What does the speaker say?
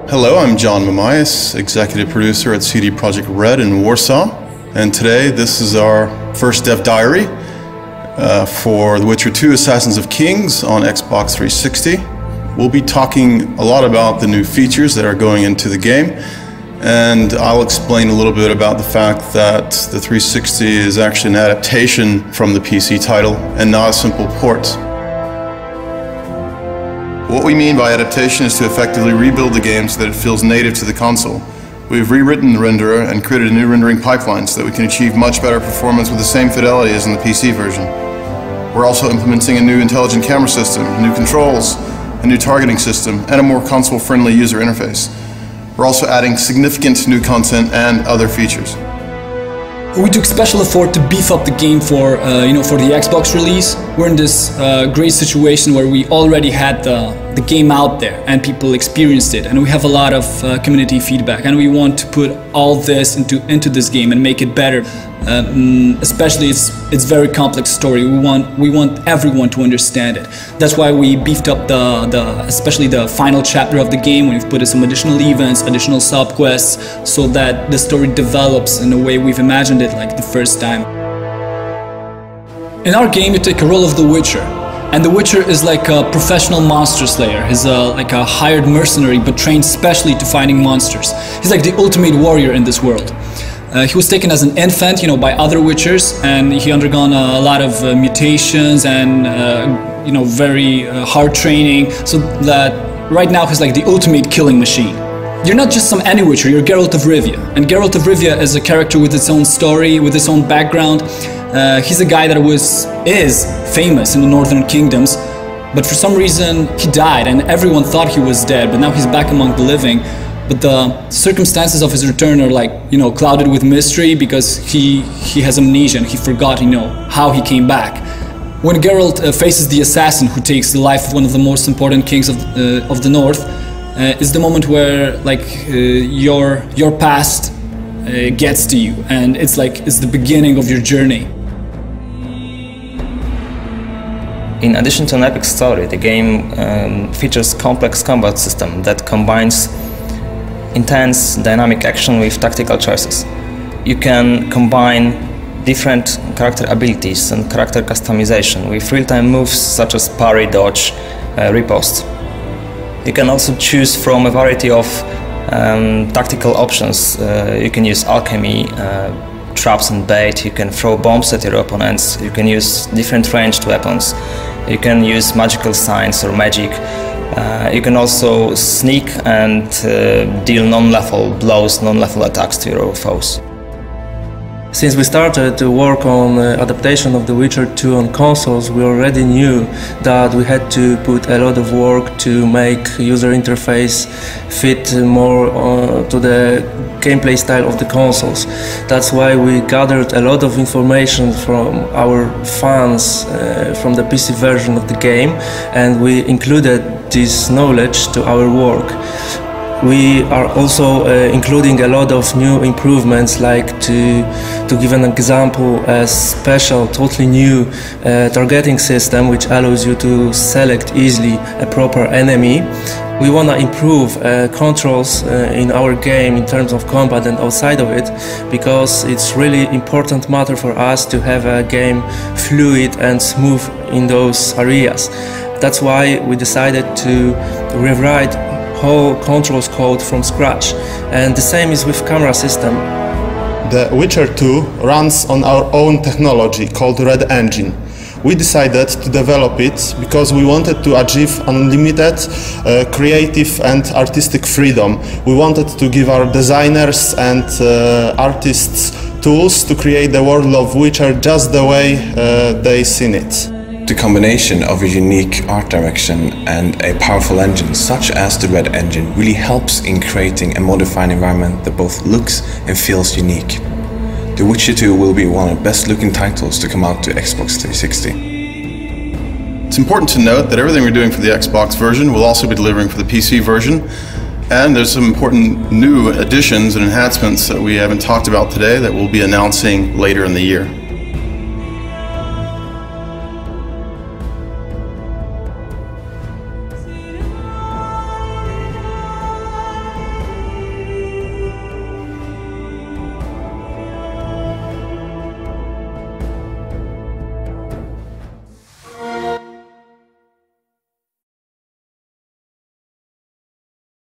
Hello, I'm John Mamias, executive producer at CD Projekt Red in Warsaw, and today this is our first dev diary for The Witcher 2 Assassins of Kings on Xbox 360. We'll be talking a lot about the new features that are going into the game, and I'll explain a little bit about the fact that the 360 is actually an adaptation from the PC title and not a simple port. What we mean by adaptation is to effectively rebuild the game so that it feels native to the console. We've rewritten the renderer and created a new rendering pipeline so that we can achieve much better performance with the same fidelity as in the PC version. We're also implementing a new intelligent camera system, new controls, a new targeting system, and a more console-friendly user interface. We're also adding significant new content and other features. We took special effort to beef up the game for the Xbox release. We're in this great situation where we already had the game out there and people experienced it, and we have a lot of community feedback, and we want to put all this into this game and make it better. Especially it's very complex story. We want everyone to understand it. That's why we beefed up especially the final chapter of the game. We've put in some additional events, additional sub-quests, so that the story develops in the way we've imagined it like the first time. In our game you take a role of the Witcher, and the Witcher is like a professional monster slayer. He's like a hired mercenary but trained specially to fighting monsters. He's like the ultimate warrior in this world. He was taken as an infant, by other Witchers, and he undergone a lot of mutations and very hard training, so that right now he's like the ultimate killing machine. You're not just some any Witcher, you're Geralt of Rivia, and Geralt of Rivia is a character with its own story, with its own background. He's a guy that is famous in the Northern Kingdoms, but for some reason he died, and everyone thought he was dead, but now he's back among the living. But the circumstances of his return are clouded with mystery, because he has amnesia and he forgot how he came back. When Geralt faces the assassin who takes the life of one of the most important kings of the North, is the moment where your past gets to you, and it's the beginning of your journey. In addition to an epic story, the game features complex combat system that combines intense dynamic action with tactical choices. You can combine different character abilities and character customization with real-time moves such as parry, dodge, riposte. You can also choose from a variety of tactical options. You can use alchemy, traps and bait, you can throw bombs at your opponents, you can use different ranged weapons, you can use magical signs or magic. You can also sneak and deal non-lethal blows, non-lethal attacks to your foes. Since we started to work on adaptation of The Witcher 2 on consoles, we already knew that we had to put a lot of work to make user interface fit more to the gameplay style of the consoles. That's why we gathered a lot of information from our fans from the PC version of the game, and we included this knowledge to our work. We are also including a lot of new improvements, like to give an example, a special, totally new targeting system which allows you to select easily a proper enemy. We want to improve controls in our game in terms of combat and outside of it, because it's really important matter for us to have a game fluid and smooth in those areas. That's why we decided to rewrite whole controls code from scratch, and the same is with camera system. The Witcher 2 runs on our own technology called Red Engine. We decided to develop it because we wanted to achieve unlimited creative and artistic freedom. We wanted to give our designers and artists tools to create the world of Witcher just the way they seen it. The combination of a unique art direction and a powerful engine such as the Red Engine really helps in creating a modified environment that both looks and feels unique. The Witcher 2 will be one of the best looking titles to come out to Xbox 360. It's important to note that everything we're doing for the Xbox version will also be delivering for the PC version, and there's some important new additions and enhancements that we haven't talked about today that we'll be announcing later in the year.